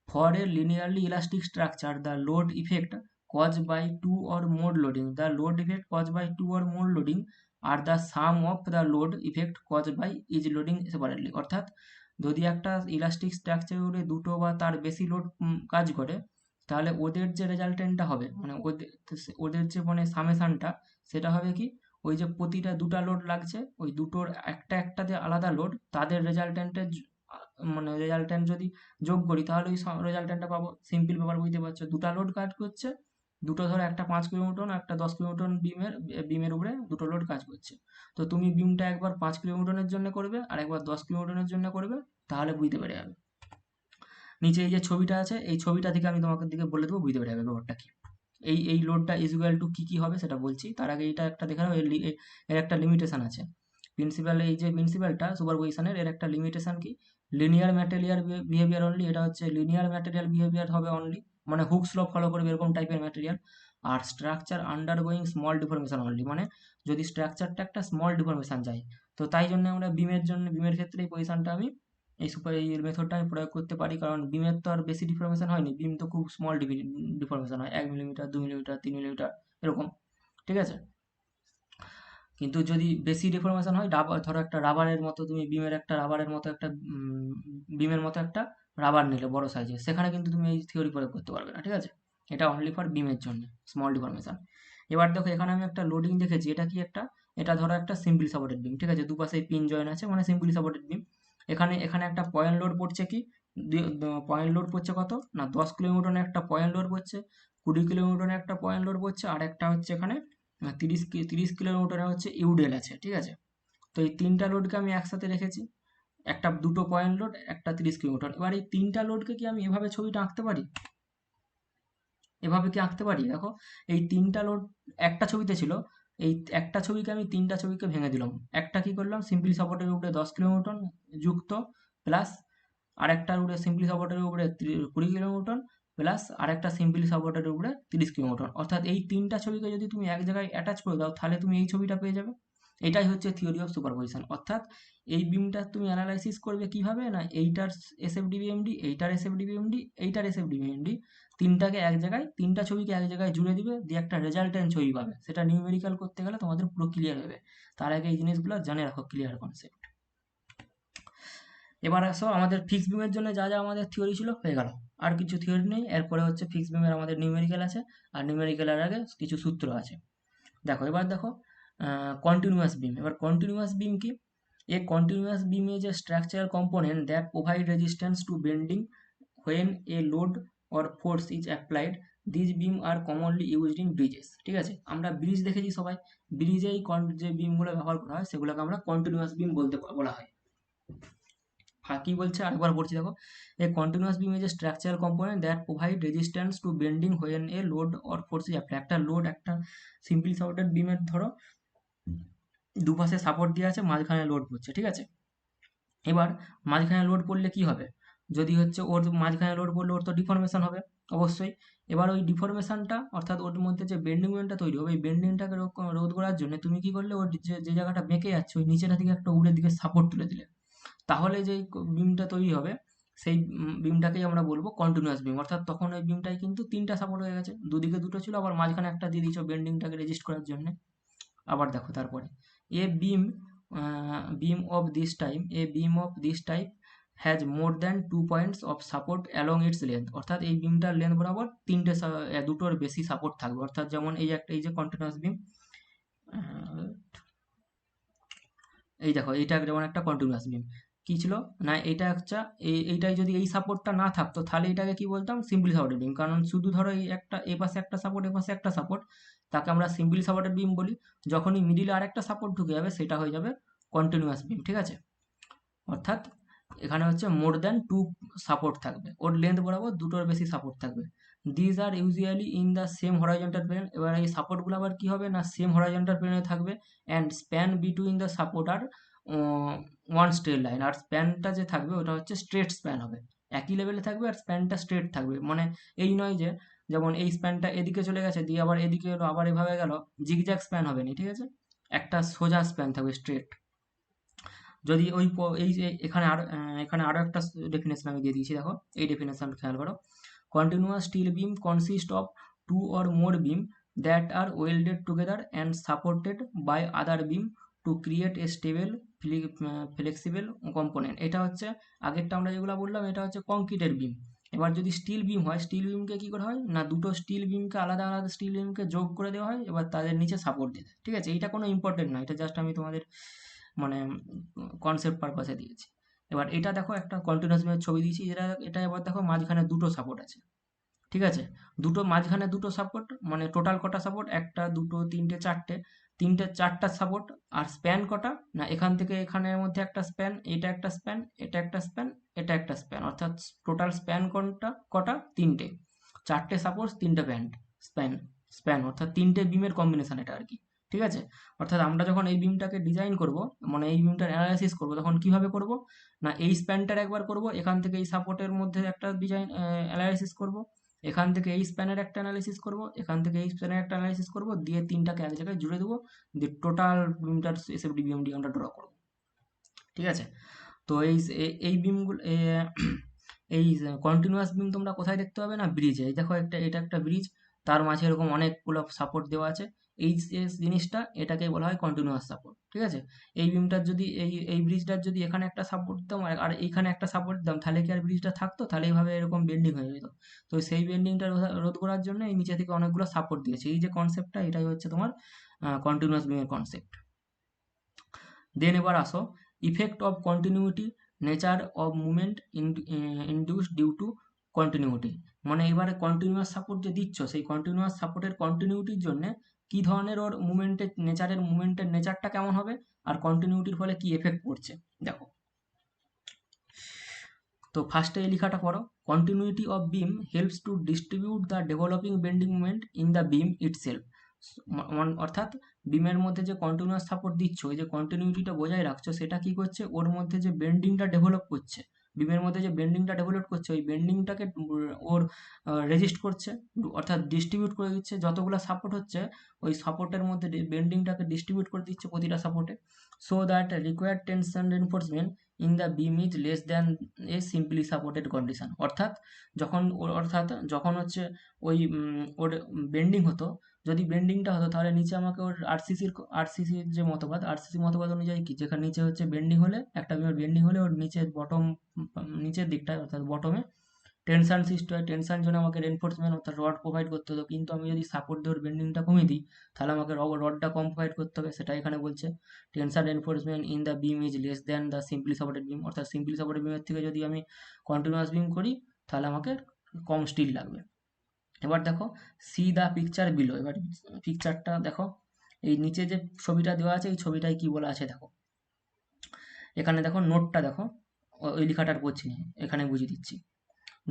for a linearly elastic structure, the load effect caused by two or more loading, the load effect caused by two or more loading are the sum of the load effect caused by each loading separately। অর্থাৎ যদি একটা elastic স্ট্রাকচারে দুটো বা তার বেশি load কাজ করে, তাহলে ওদের যে রেজাল্টেন্টটা হবে, মানে ওদের যে মানে সামেশনটা, সেটা হবে কি, ওই যে প্রতিটা দুটা লোড লাগছে, ওই দুটোর একটা একটা যে আলাদা লোড, তাদের রেজাল্টেন্টের মানে রেজাল্টেন্ট যদি যোগ করি তাহলে ওই রেজাল্টেন্টটা পাবো। সিম্পল ব্যাপার, বুঝতে পারছো? দুটা লোড কাজ করছে, দুটো ধরো একটা 5 কিলোমিটার একটা 10 কিলোমিটার বিমের উপরে দুটো লোড কাজ করছে। তো তুমি বিমটা একবার 5 কিলোমিটারের জন্য করবে আর একবার 10 কিলোমিটারের জন্য করবে, তাহলে বুঝতে পেরে যাবে। নিচে এই যে ছবিটা আছে, এই ছবিটা থেকে আমি তোমাকে দিকে বলে দেবো, বুঝতে পেরে যাবে ব্যাপারটা কি। এই লোডটা ইকুয়াল টু কি হবে সেটা বলছি, তার আগে এইটা একটা দেখে নাও, এর একটা লিমিটেশন আছে। এই যে প্রিন্সিপালটা সুপারপজিশনের, এর একটা লিমিটেশন কি, লিনিয়ার ম্যাটেরিয়াল বিহেভিয়ার অনলি, এটা হচ্ছে লিনিয়ার ম্যাটেরিয়াল বিহেভিয়ার হবে অনলি, মানে হুকস ল ফলো করবে এরকম টাইপের ম্যাটেরিয়াল। আর structure undergoing small deformation only, মানে যদি স্ট্রাকচারটা একটা স্মল ডিফরমেশন যায়, তো তাই জন্য আমরা বিমের ক্ষেত্রে এই পজিশনটা আমি এই মেথডটা আমি প্রয়োগ করতে পারি, কারণ বিমের তো আর বেশি ডিফরমেশন হয়নি, বিম তো খুব স্মল ডিফরমেশন হয়, 1 মিলিমিটার 2 মিলিমিটার 3 মিলিমিটার এরকম, ঠিক আছে? কিন্তু যদি বেশি ডিফরমেশন হয়, ধরো একটা রাবারের মতো, তুমি বিমের মতো একটা রাবার নিলে বড় সাইজের, সেখানে কিন্তু তুমি এই থিওরি প্রয়োগ করতে পারবে না, ঠিক আছে? এটা অনলি ফর বিমের জন্য, স্মল ডিফরমেশন। এবার দেখো এখানে আমি একটা লোডিং দেখেছি, এটা ধরো একটা সিম্পলি সাপোর্টেড বিম, ঠিক আছে? দুপাশে পিন জয়েন আছে, মানে সিম্পলি সাপোর্টেড বিম। এখানে এখানে একটা পয়েন্ট লোড পড়ছে কি, পয়েন্ট লোড পড়ছে কত না, 10 কিলোমিটার একটা পয়েন্ট লোড পড়ছে, 20 কিলোমিটার একটা পয়েন্ট লোড পড়ছে, আর একটা হচ্ছে এখানে 30 কিলোমিটার হচ্ছে ইউডেল আছে, ঠিক আছে? তো এই তিনটা লোডকে আমি একসাথে রেখেছি, একটা দুটো পয়েন্ট লোড, একটা 30 কিলোমিটার। এবার এই তিনটা লোডকে কি আমি এভাবে ছবিটা আঁকতে পারি? এভাবে কি আঁকতে পারি? দেখো এই তিনটা লোড একটা ছবিতে ছিল, এই একটা ছবিকে আমি তিনটা ছবিকে ভেঙে দিলাম। একটা কি করলাম, সিম্পলি সাপোর্টের উপরে 10 কিলোমিটার যুক্ত, প্লাস আরেকটার উপরে সিম্পলি সাপোর্টের উপরে 20 কিলোমিটার, প্লাস আরেকটা সিম্পলি সাপোর্টের উপরে 30 কিলোমিটার। অর্থাৎ এই তিনটা ছবিকে যদি তুমি এক জায়গায় অ্যাটাচ করে দাও, তাহলে তুমি এই ছবিটা পেয়ে যাবে। এটাই হচ্ছে থিওরি অফ সুপারপজিশন। অর্থাৎ এই বিমটা তুমি অ্যানালাইসিস করবে কিভাবে না, এইটার এসএফডিবিএমডি, এইটার এসএফডিবিএমডি, এইটার এসএফডিবিএমডি, তিনটা ছবিকে এক জায়গায় জুড়ে দিবে, দিয়ে একটা রেজাল্টেন্ট ছবি পাবে। সেটা নিউমেরিক্যাল করতে গেলে তোমাদের পুরো ক্লিয়ার হবে। তার আগে এই জিনিসগুলো জেনে রাখো, ক্লিয়ার কনসেপ্ট। এবার আসো আমাদের ফিক্স বিমের জন্য যা আমাদের থিওরি ছিল হয়ে গেল, আর কিছু থিওরি নেই। এরপরে হচ্ছে ফিক্স বিমের আমাদের নিউমেরিক্যাল আছে, আর নিউমেরিক্যালের আগে কিছু সূত্র আছে। দেখো এবার দেখো কন্টিনিউয়াস বিম। এবার কন্টিনিউয়াস বিম কি, A continuous beam is a structural component that provide resistance to bending when a load or force is applied. These beam are commonly used in bridges. ঠিক আছে, আমরা ব্রিজ দেখেছি সবাই, ব্রিজে এই যে বিমগুলো ব্যবহার করা হয় সেগুলোকে আমরা কন্টিনিউয়াস বিম বলা হয়। হ্যাঁ, কি বলছে আরেকবার পড়ছি দেখো, a continuous beam is a structural component that provide resistance to bending when a load or force is apply. একটা লোড, একটা সিম্পলি সাপোর্টেড বিমের ধরো দুপাশে সাপোর্ট দেওয়া আছে, মাঝখানে লোড পড়ছে, ঠিক আছে। এবার মাঝখানে লোড পড়লে কি হবে, যদি হচ্ছে ওর মাঝখানে লোড পড়লে ওর তো ডিফরমেশন হবে অবশ্যই। এবার ওই ডিফরমেশনটা অর্থাৎ ওর মধ্যে যে বেন্ডিং মোমেন্টটা তৈরি হবে, ওই বেন্ডিংটাকে রোধ করার জন্য তুমি কি করলে, ওর যে জায়গাটা বেঁকে যাচ্ছে ওই নিচেটা থেকে একটা উপরের দিকে সাপোর্ট তুলে দিলে, তাহলে যেই বিমটা তৈরি হবে সেই বিমটাকেই আমরা বলবো কন্টিনিউয়াস বিম। অর্থাৎ তখন ওই বিমটাই কিন্তু তিনটা সাপোর্ট হয়ে গেছে, দুদিকে দুটো ছিল, আবার মাঝখানে একটা দিয়ে দিয়েছো বেন্ডিংটাকে রেজিস্ট করার জন্য। আবার দেখো তারপরে, a beam beam of this type has more than 2 points of support along its length. অর্থাৎ এই বিমটার লেন্থ বরাবর দুটোর বেশি সাপোর্ট থাকবে। অর্থাৎ যেমন এই যে কন্টিনিউয়াস বিম, এই দেখো এইটা যেমন একটা কন্টিনিউয়াস বিম, কি ছিল না, এটা একটা এইটাই যদি এই সাপোর্টটা না থাকতো তাহলে এটাকে কি বলতাম, সিম্পলি সাপোর্টেড বিম। কারণ শুধু ধরো এই একটা এ পাশে একটা সাপোর্ট, এ পাশে একটা সাপোর্ট, তাকে আমরা সিম্পলি সাপোর্টেড বিম বলি। যখনই মিডিলে আরেকটা সাপোর্ট ঢুকে যাবে সেটা হয়ে যাবে কন্টিনিউয়াস বিম, ঠিক আছে। অর্থাৎ এখানে হচ্ছে মোর দ্যান 2 সাপোর্ট থাকবে, ওর লেন্থ বরাবর দুটোর বেশি সাপোর্ট থাকবে। These are usually in the same horizontal plane. এবার এই সাপোর্টগুলো আবার কি হবে না, সেম হরাইজন্টাল প্লেনে থাকবে। And span between the support are one straight line. আর স্প্যানটা যে থাকবে ওটা হচ্ছে স্ট্রেট স্প্যান হবে, একই লেভেলে থাকবে আর স্প্যানটা স্ট্রেট থাকবে। মানে এই নয় যে যেমন এই স্প্যানটা এদিকে চলে গেছে দিয়ে আবার এদিকে এলো আবার এভাবে গেল, জিগজ্যাগ স্প্যান হবে না, ঠিক আছে। একটা সোজা স্প্যান থাকবে, স্ট্রেট। যদি ওই এই যে এখানে আরো একটা ডেফিনেশন আমি দিয়ে দিয়েছি, দেখো এই ডেফিনেশন খেয়াল করো। Continuous steel beam consist of 2 or more beam that are welded together and supported by other beam to create a stable flexible component. এটা হচ্ছে আগেরটা আমরা যেগুলো বললাম এটা হচ্ছে কংক্রিটের বিম। এবার যদি স্টিল বিম হয়, স্টিল বিমকে কি করা হয় না, দুটো স্টিল বিমকে আলাদা আলাদা স্টিল বিমকে যোগ করে দেওয়া হয়, এবার তাদের নিচে সাপোর্ট দিয়ে দেয়, ঠিক আছে। এইটা কোনো ইম্পর্টেন্ট নয়, এটা জাস্ট আমি তোমাদের মানে কনসেপ্ট পারপাসে দিয়েছি। এবার এটা দেখো একটা কন্টিনিউয়াস বিমের ছবি দিয়েছি, এটা এবার দেখো মাঝখানে দুটো সাপোর্ট আছে, ঠিক আছে। মাঝখানে দুটো সাপোর্ট মানে টোটাল কটা সাপোর্ট, একটা দুটো তিনটে চারটে, চারটা সাপোর্ট। আর স্প্যান কটা না, এখান থেকে এখানের মধ্যে একটা স্প্যান, এটা একটা স্প্যান, এটা একটা স্প্যান, এটা একটা স্প্যান। অর্থাৎ টোটাল স্প্যান কটা কটা, তিনটে। চারটে সাপোর্ট, তিনটে ব্যান্ড, স্প্যান স্প্যান অর্থাৎ তিনটে বিমের কম্বিনেশন এটা আর কি, ঠিক আছে। অর্থাৎ আমরা যখন এই বিমটাকে ডিজাইন করব, মানে এই বিমটার অ্যানালাইসিস করব, তখন কিভাবে করব না, এই স্প্যানটার একবার করব, এখান থেকে এই সাপোর্টের মধ্যে একটা ডিজাইন অ্যানালাইসিস করব, এখান থেকে এই স্প্যানের একটা অ্যানালাইসিস করব, এখান থেকে এই স্প্যানের একটা অ্যানালাইসিস করব, দিয়ে তিনটাকে এক জায়গায় জুড়ে দেবো, দিয়ে টোটাল বিমটার এসএফডি বিএমডি আমরা ড্র করব, ঠিক আছে। তো এই বিমগুলো এই কন্টিনিউয়াস বিম তোমরা কোথায় দেখতে পাবে না, ব্রিজে। এই দেখো এটা একটা ব্রিজ, তার মাঝে এরকম অনেকগুলো সাপোর্ট দেওয়া আছে, এই যে জিনিসটা এটাকেই বলা হয় কন্টিনিউয়াস সাপোর্ট, ঠিক আছে। এই বিমটার যদি এই ব্রিজটার যদি এখানে একটা সাপোর্ট দিতাম আর এইখানে একটা সাপোর্ট দিতাম, তাহলে কি আর ব্রিজটা থাকতো, তাহলে এইভাবে এরকম বেন্ডিং হয়ে যেত। তো সেই বেন্ডিংটা রোধ করার জন্য এই নিচে থেকে অনেকগুলো সাপোর্ট দিয়েছে। এই যে কনসেপ্টটা, এটাই হচ্ছে তোমার কন্টিনিউয়াস বিমের কনসেপ্ট। দেন এবার আসো, effect of continuity, nature of movement induced due to continuity. মানে এবারে কন্টিনিউয়াস সাপোর্ট যে দিচ্ছ, সেই কন্টিনিউয়াস সাপোর্টের কন্টিনিউটির জন্য কি ধরনের ওর মুভমেন্টের নেচারটা কেমন হবে, আর কন্টিনিউটির ফলে কি এফেক্ট পড়ছে দেখো। তো ফার্স্টে এই লেখাটা পড়ো, continuity of beam helps to distribute the developing bending movement in the beam itself. অর্থাৎ বিমের মধ্যে যে কন্টিনিউয়াস সাপোর্ট দিচ্ছ, ওই যে কন্টিনিউটিটা বজায় রাখছো, সেটা কি করছে, ওর মধ্যে যে বেন্ডিংটা ডেভেলপ করছে, বিমের মধ্যে যে বেন্ডিংটা ডেভেলপ করছে, ওই বেন্ডিংটাকে ওর রেজিস্ট করছে, অর্থাৎ ডিস্ট্রিবিউট করে দিচ্ছে। যতগুলো সাপোর্ট হচ্ছে ওই সাপোর্টের মধ্যে বেন্ডিংটাকে ডিস্ট্রিবিউট করে দিচ্ছে প্রতিটা সাপোর্টে, so that required tension reinforcement in the beam is less than a simply supported condition. যখন হচ্ছে ওই ওর বেন্ডিং হতো, যদি বেন্ডিংটা হতো তাহলে নিচে আমাকে ওর আরসিসির যে মতবাদ, আরসিসি মতবাদ অনুযায়ী কি, যেখানে নিচে হচ্ছে বেন্ডিং হলে একটা বিমের বেন্ডিং হলে ওর নিচের দিকটায় অর্থাৎ বটমে টেনশন সৃষ্টি হয়, টেনশন জন্য আমাকে রেনফোর্সমেন্ট অর্থাৎ রড প্রোভাইড করতে হতো, কিন্তু আমি যদি সাপোর্ট দিয়ে ওর বেন্ডিংটা কমিয়ে দিই তাহলে আমাকে রডটা কম প্রোভাইড করতে হবে, সেটা এখানে বলছে। Tension reinforcement in the beam is less than the simply supported beam, অর্থাৎ সিম্পলি সাপোর্টেড বিমের থেকে যদি আমি কন্টিনিউয়াস বিম করি তাহলে আমাকে কম স্টিল লাগবে। এবার দেখো সি দ্য পিকচার বিলো, এবার পিকচারটা দেখো, এই নিচে যে ছবিটা দেওয়া আছে এই ছবিটায় কি বলা আছে দেখো, এখানে দেখো নোটটা দেখো, ওই লেখাটার পড়ছি না, এখানে বুঝিয়ে দিচ্ছি।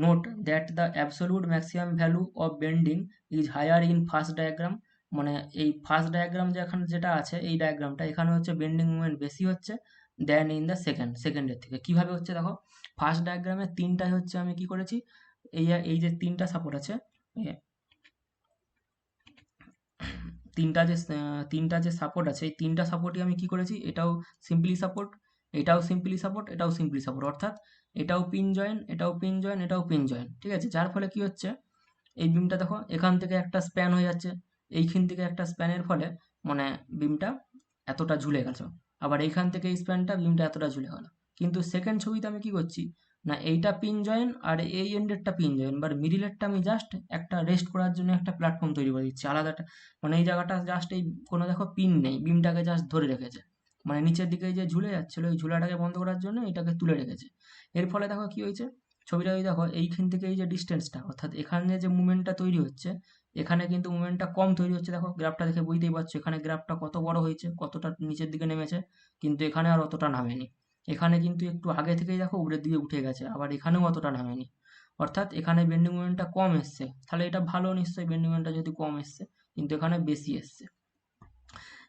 Note that the absolute maximum value of bending is higher in first diagram, মানে এই ফার্স্ট ডায়াগ্রাম যে এখানে যেটা আছে এই ডায়াগ্রামটা, এখানে হচ্ছে বেন্ডিং মুভমেন্ট বেশি হচ্ছে দেন ইন দ্য সেকেন্ডের থেকে। কিভাবে হচ্ছে দেখো, ফার্স্ট ডায়াগ্রামে তিনটায় হচ্ছে আমি কি করেছি, এই যে তিনটা সাপোর্ট আছে, তিনটা যে সাপোর্ট আছে এই তিনটা সাপোর্টই আমি কি করেছি, এটাও সিম্পলি সাপোর্ট, এটাও সিম্পলি সাপোর্ট, এটাও সিম্পলি সাপোর্ট, অর্থাৎ এটাও পিন জয়েন, এটাও পিন জয়েন, এটাও পিন জয়েন, ঠিক আছে। যার ফলে কি হচ্ছে, এই বিমটা দেখো এখান থেকে একটা স্প্যান হয়ে যাচ্ছে, এইখান থেকে একটা স্প্যানের ফলে মানে বিমটা এতটা ঝুলে গেছে, আবার এইখান থেকে এই স্প্যানটা বিমটা এতটা ঝুলে গেল। কিন্তু সেকেন্ড ছবিতে আমি কি করছি না, এইটা পিন জয়েন আর এই এন্ডেরটা পিন জয়েন, বা মিডিলেরটা আমি জাস্ট একটা রেস্ট করার জন্য একটা প্ল্যাটফর্ম তৈরি করে দিচ্ছি আলাদা একটা, মানে এই জায়গাটা জাস্ট এই কোনো দেখো পিন নেই, বিমটাকে জাস্ট ধরে রেখেছে, মানে নিচের দিকে যে ঝুলে যাচ্ছিল ওই ঝুলাটাকে বন্ধ করার জন্য এটাকে তুলে রেখেছে। এর ফলে দেখো কি হয়েছে, ছবিটা যদি দেখো এইখান থেকে এই যে ডিস্টেন্সটা, অর্থাৎ এখানে যে মুভমেন্টটা তৈরি হচ্ছে, এখানে কিন্তু মুভমেন্টটা কম তৈরি হচ্ছে, দেখো গ্রাফটা দেখে বুঝতেই পারছো এখানে গ্রাফটা কত বড় হয়েছে, কতটা নিচের দিকে নেমেছে, কিন্তু এখানে আর অতটা নামেনি। এখানে কিন্তু একটু আগে থেকেই দেখো উপরের দিকে উঠে গেছে, আবার এখানেও অতটা নামেনি, অর্থাৎ এখানে বেন্ডিং মোমেন্টটা কম এসছে, তাহলে এটা ভালো নিশ্চয়ই, বেন্ডিং মোমেন্টটা যদি কম এসছে, কিন্তু এখানে বেশি এসছে।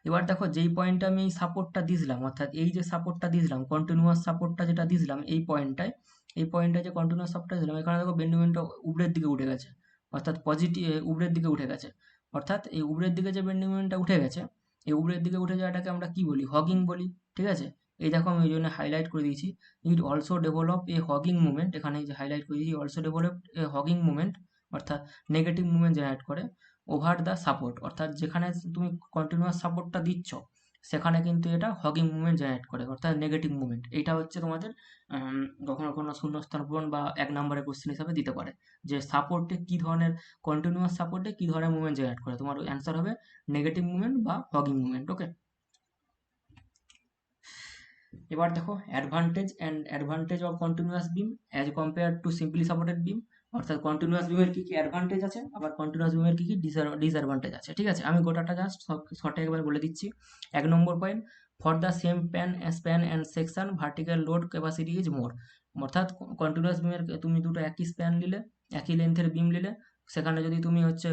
এবার দেখো যেই পয়েন্টে আমি এই সাপোর্টটা দিয়েছিলাম, অর্থাৎ এই যে সাপোর্টটা দিয়েছিলাম কন্টিনিউয়াস সাপোর্টটা যেটা দিয়েছিলাম এই পয়েন্টটায় যে কন্টিনিউয়াস সাপোর্টটা দিয়েছিলাম, এখানে দেখো বেন্ডিং মোমেন্টটা উপরের দিকে উঠে গেছে, অর্থাৎ পজিটিভ উপরের দিকে উঠে গেছে, অর্থাৎ এই উপরের দিকে যে বেন্ডিং মোমেন্টটা উঠে গেছে, এই উপরের দিকে উঠে যাওয়াটাকে আমরা কি বলি, হগিং বলি, ঠিক আছে। এই দেখো আমি ওই জন্য হাইলাইট করে দিয়েছি, it also develop a hogging movement, এখানে যে হাইলাইট করে দিয়েছি also develop a hogging movement, অর্থাৎ নেগেটিভ মুভমেন্ট জেনারেট করে ওভার দ্য সাপোর্ট, অর্থাৎ যেখানে তুমি কন্টিনিউয়াস সাপোর্টটা দিচ্ছ সেখানে কিন্তু এটা হগিং মুভমেন্ট জেনারেট করে, অর্থাৎ নেগেটিভ মুভমেন্ট। এইটা হচ্ছে তোমাদের কখনো কখনো শূন্যস্থান পূরণ বা 1 নম্বরের কোশ্চেন হিসাবে দিতে পারে, যে সাপোর্টে কি ধরনের, কন্টিনিউয়াস সাপোর্টে কি ধরনের মুভমেন্ট জেনারেট করে, তোমার অ্যান্সার হবে নেগেটিভ মুভমেন্ট বা হগিং মুভমেন্ট। ওকে, এবার দেখো advantage of continuous beam as compare to simply supported beam, অর্থাৎ কন্টিনিউয়াস বিমের কি কি অ্যাডভান্টেজ আছে, আবার কন্টিনিউয়াস বিমের কি কি ডিসঅ্যাডভান্টেজ আছে, ঠিক আছে। আমি গোটাটা জাস্ট শর্টে একবার বলে দিচ্ছি। 1 নম্বর point, for the same span and section vertical load capacity is more, অর্থাৎ কন্টিনিউয়াস বিমের তুমি দুটো একই স্প্যান নিলে, একই লেন্থের বিম নিলে, সেখানে যদি তুমি হচ্ছে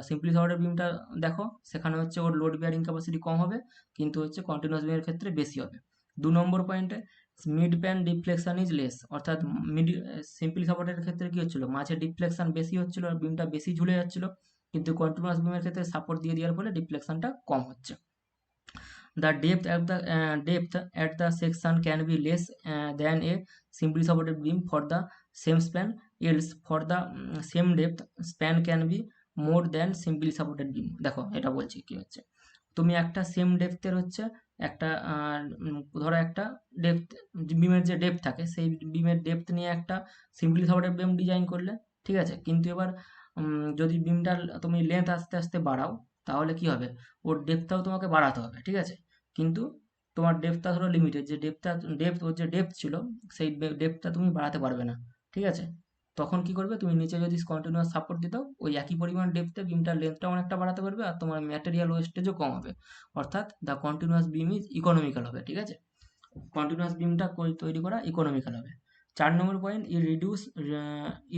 সিম্পলি সাপোর্টেড বিমটা দেখো, সেখানে হচ্ছে ওর লোড বিয়ারিং ক্যাপাসিটি কম হবে, কিন্তু হচ্ছে কন্টিনিউয়াস বিমের ক্ষেত্রে বেশি হবে। 2 নম্বর পয়েন্টে, mid pan deflection is less, অর্থাৎ সিম্পলি সাপোর্টের ক্ষেত্রে কি হচ্ছিল, মাঝে ডিফ্লেকশন বেশি হচ্ছিল আর বিমটা বেশি ঝুলে যাচ্ছিল, কিন্তু কন্টিনিউয়াস বিমের ক্ষেত্রে সাপোর্ট দিয়ে দেওয়ার ফলে ডিফ্লেকশনটা কম হচ্ছে। The depth at the section can be less than a simply supported beam for the same span, else for the same depth span can be more than simply supported beam। দেখো এটা বলছি কি হচ্ছে, তুমি একটা সেম ডেপথের হচ্ছে একটা ধরো একটা ডেপথ, বিমের যে ডেপথ থাকে সেই বিমের ডেপথ নিয়ে একটা সিম্পলি সাপোর্টেড বিম ডিজাইন করলে, ঠিক আছে, কিন্তু এবার যদি বিমটার তুমি লেন্থ আস্তে আস্তে বাড়াও তাহলে কি হবে, ওর ডেপথটাও তোমাকে বাড়াতে হবে, ঠিক আছে, কিন্তু তোমার ডেপথটা ধরো লিমিটেড, যে ওর যে ডেপথ ছিল সেই ডেপথটা তুমি বাড়াতে পারবে না, ঠিক আছে। তখন কি করবে, তুমি নিচে যদি কন্টিনিউয়াস সাপোর্ট দিতে ওই একই পরিমাণ ডেপথে বিমটার লেন্থটা অনেকটা বাড়াতে পারবে আর তোমার ম্যাটেরিয়াল ওয়েস্টেজও কম হবে, অর্থাৎ the continuous beam is economical হবে, ঠিক আছে। কন্টিনিউয়াস বিমটা তৈরি করা ইকোনমিক্যাল হবে। 4 নম্বর point,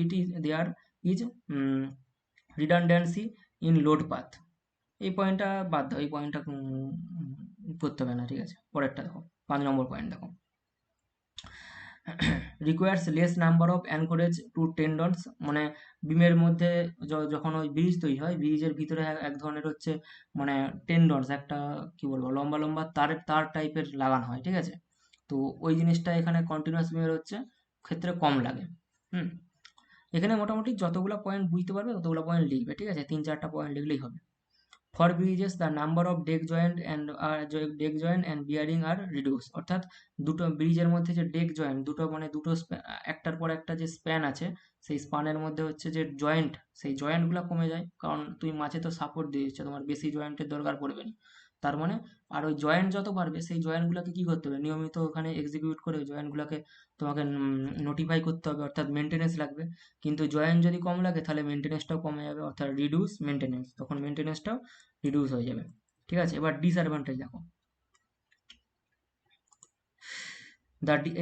it is there is redundancy in load path, এই পয়েন্টটা বাদ দাও, এই পয়েন্টটা করতে হবে না, ঠিক আছে। পরেরটা দেখো, 5 নম্বর পয়েন্ট দেখো, requires less number of anchorage to tendons, মানে বিমের মধ্যে যখন ওই ব্রিজ তৈরি হয় ব্রিজের ভিতরে এক ধরনের হচ্ছে মানে টেন্ডনস, একটা কি বলবো লম্বা লম্বা তার টাইপের লাগানো হয়, ঠিক আছে। তো ওই জিনিসটা এখানে কন্টিনিউয়াস বিমের হচ্ছে ক্ষেত্রে কম লাগে। হুম, এখানে মোটামুটি যতগুলো পয়েন্ট বুঝতে পারবে ততগুলো পয়েন্ট লিখবে, ঠিক আছে, 3-4টা পয়েন্ট লিখলেই হবে। For bridges the number of deck joint and bearing are reduce, অর্থাৎ দুটো ব্রিজের মধ্যে যে ডেক জয়েন্ট দুটো মানে দুটো একটার পর একটা যে স্প্যান আছে সেই স্পানের মধ্যে হচ্ছে যে জয়েন্ট সেই জয়েন্টগুলো কমে যায়, কারণ তুমি মাঝে তো সাপোর্ট দিয়ে দিচ্ছ, তোমার বেশি জয়েন্টের দরকার পড়বে না। তার মানে আর ওই জয়েন্ট যত বাড়বে সেই জয়েন্টগুলোকে কি করতে হবে, নিয়মিত ওখানে এক্সিকিউট করে ওই জয়েন্টগুলোকে তোমাকে নোটিফাই করতে হবে, অর্থাৎ মেনটেনেন্স লাগবে। কিন্তু জয়েন্ট যদি কম লাগে তাহলে মেনটেনেন্সটাও কমে যাবে, অর্থাৎ রিডিউস মেনটেনেন্স, তখন মেনটেনেন্সটাও রিডিউস হয়ে যাবে। ঠিক আছে, এবার ডিসঅ্যাডভান্টেজ দেখো।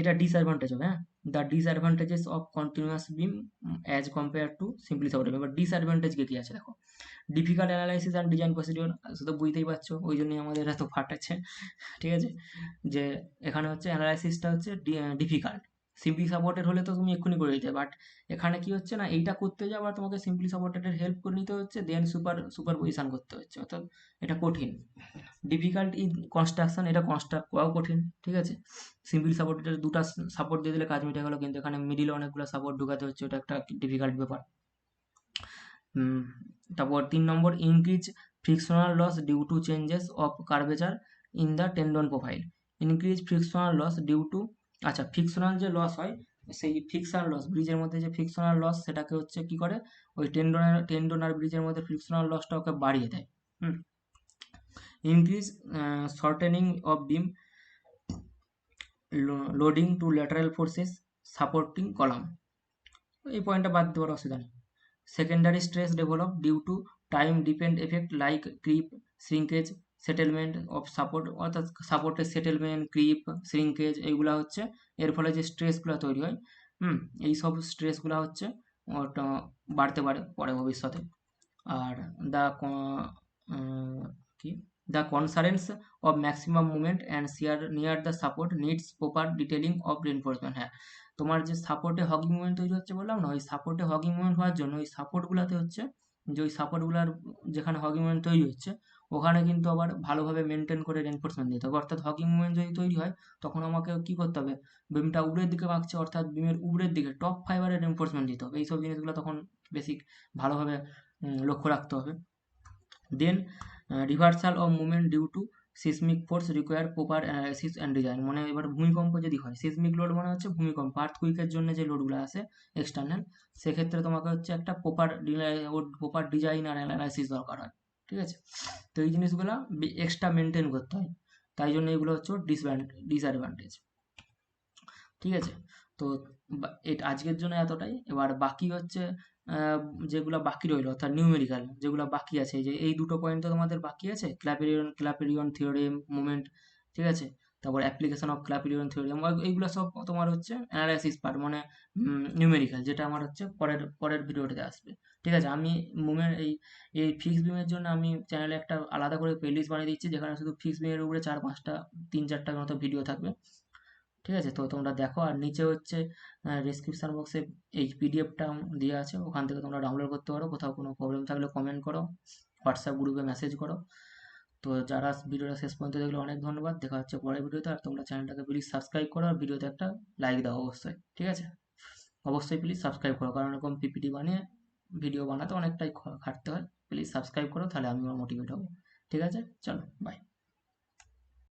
এটা ডিসঅ্যাডভান্টেজ হবে, হ্যাঁ। The disadvantages of continuous beam as compare to simply supported. এবার ডিসঅ্যাডভান্টেজ কি আছে দেখো। Difficult analysis and design procedure, সেটা বুঝতেই পারছো, ওই জন্যই আমাদের এত ফাটাচ্ছে। ঠিক আছে, যে এখানে হচ্ছে অ্যানালাইসিসটা হচ্ছে ডিফিকাল্ট। সিম্পলি সাপোর্টেড হলে তো তুমি এক্ষুনি করে দিতে, বাট এখানে কি হচ্ছে না, এইটা করতে যাও আর তোমাকে সিম্পলি সাপোর্টেডের হেল্প করে নিতে হচ্ছে, দেন সুপারপজিশন করতে হচ্ছে, অর্থাৎ এটা কঠিন। ডিফিকাল্ট ইন কনস্ট্রাকশন, এটা কনস্ট্রাক্ট করাও কঠিন। ঠিক আছে, সিম্পল সাপোর্টের দুটো সাপোর্ট দিয়ে দিলে কাজ মিটে গেল, কিন্তু এখানে মিডিলে অনেকগুলো সাপোর্ট ঢুকাতে হচ্ছে, ওটা একটা ডিফিকাল্ট ব্যাপার। তারপর 3 নম্বর, increase frictional loss due to changes of curvature in the tendon profile. Increase frictional loss due to, আচ্ছা ফ্রিকশনাল যে লস হয় সেই ফ্রিকশনাল লস, ব্রিজের মধ্যে যে ফ্রিকশনাল লস সেটাকে হচ্ছে কি করে, ওই টেন্ডন আর ব্রিজের মধ্যে ফ্রিকশনাল লসটা ওকে বাড়িয়ে দেয়। Increase shortening of beam loading to lateral forces supporting column, এই পয়েন্টটা বাদ দেওয়ার অসুবিধা নেই। Secondary stress develop due to time depend effect like creep, shrinkage, settlement of support, অর্থাৎ সাপোর্টের সেটেলমেন্ট, ক্রিপ, শ্রিঙ্কেজ, এইগুলা হচ্ছে এর ফলে যে স্ট্রেসগুলো তৈরি হয়। এই সব স্ট্রেসগুলো হচ্ছে ওটা বাড়তে পারে পরে ভবিষ্যতে। আর দ্য কি the concurrence of maximum movement and shear near the support needs proper detailing of reinforcement. হ্যাঁ, তোমার যে সাপোর্টে হগিং মুভমেন্ট তৈরি হচ্ছে বললাম না, ওই সাপোর্টে হগিং মুভমেন্ট হওয়ার জন্য ওই সাপোর্টগুলোতে হচ্ছে যে ওই সাপোর্টগুলোর যেখানে হগিং মুভমেন্ট তৈরি হচ্ছে ওখানে কিন্তু আবার ভালোভাবে মেনটেন করে রেনফোর্সমেন্ট দিতে হবে, অর্থাৎ হগিং মুভমেন্ট যদি তৈরি হয় তখন আমাকে কি করতে হবে, বিমটা উপরের দিকে বাঁকছে, অর্থাৎ বিমের উপরের দিকে টপ ফাইবারের রেনফোর্সমেন্ট দিতে হবে, এইসব জিনিসগুলো তখন বেসিক ভালোভাবে লক্ষ্য রাখতে হবে। Then reversal of movement due to seismic force require proper analysis and design. মানে এবার ভূমিকম্প যদি হয়, সিসমিক লোড মানে হচ্ছে ভূমিকম্প, আর্থকুইকের জন্য যে লোডগুলো আসে এক্সটার্নাল, সেক্ষেত্রে তোমাকে হচ্ছে একটা প্রপার ডিজাইন আর অ্যানালাইসিস দরকার হয়। ঠিক আছে, তো এই জিনিসগুলো এক্সট্রা মেনটেন করতে হয়, তাই জন্য এগুলো হচ্ছে ডিসঅ্যাডভান্টেজ। ঠিক আছে, তো আজকের জন্য এতটাই। এবার বাকি হচ্ছে যেগুলো বাকি রইলো, অর্থাৎ নিউমেরিক্যাল যেগুলো বাকি আছে, যে এই দুটো পয়েন্ট তো তোমাদের বাকি আছে, ক্ল্যাপেরিয়ন থিওরেম মুভমেন্ট। ঠিক আছে, তারপর অ্যাপ্লিকেশন অফ ক্ল্যাপেরিয়ন থিওরেম, এইগুলো সব তোমার হচ্ছে অ্যানালাইসিস পার্ট, মানে নিউমেরিক্যাল, যেটা আমার হচ্ছে পরের পরের ভিডিওটাতে আসবে। ঠিক আছে, আমি মুভমেন্ট এই ফিক্স বিমের জন্য আমি চ্যানেলে একটা আলাদা করে প্লেলিস্ট বানিয়ে দিচ্ছি, যেখানে শুধু ফিক্স বিমের উপরে 4-5টা 3-4টার মতো ভিডিও থাকবে। ঠিক আছে, তো তোমরা দেখো, আর নিচে হচ্ছে ডেসক্রিপশন বক্সে এই পিডিএফটা দেওয়া আছে, ওখান থেকে তোমরা ডাউনলোড করতে পারো, কোথাও কোনো প্রবলেম থাকলে কমেন্ট করো, হোয়াটসঅ্যাপ গ্রুপে মেসেজ করো। তো যারা ভিডিওটা শেষ পর্যন্ত দেখলে অনেক ধন্যবাদ, দেখা হচ্ছে পরের ভিডিওতে। আর তোমরা চ্যানেলটাকে প্লিজ সাবস্ক্রাইব করো আর ভিডিওতে একটা লাইক দাও অবশ্যই। ঠিক আছে, অবশ্যই প্লিজ সাবস্ক্রাইব করো, কারণ এরকম পিপিটি বানিয়ে ভিডিও বানাতে অনেকটাই খাটতে হয়। প্লিজ সাবস্ক্রাইব করো, তাহলে আমিও মোটিভেট হবো। ঠিক আছে, চলো বাই।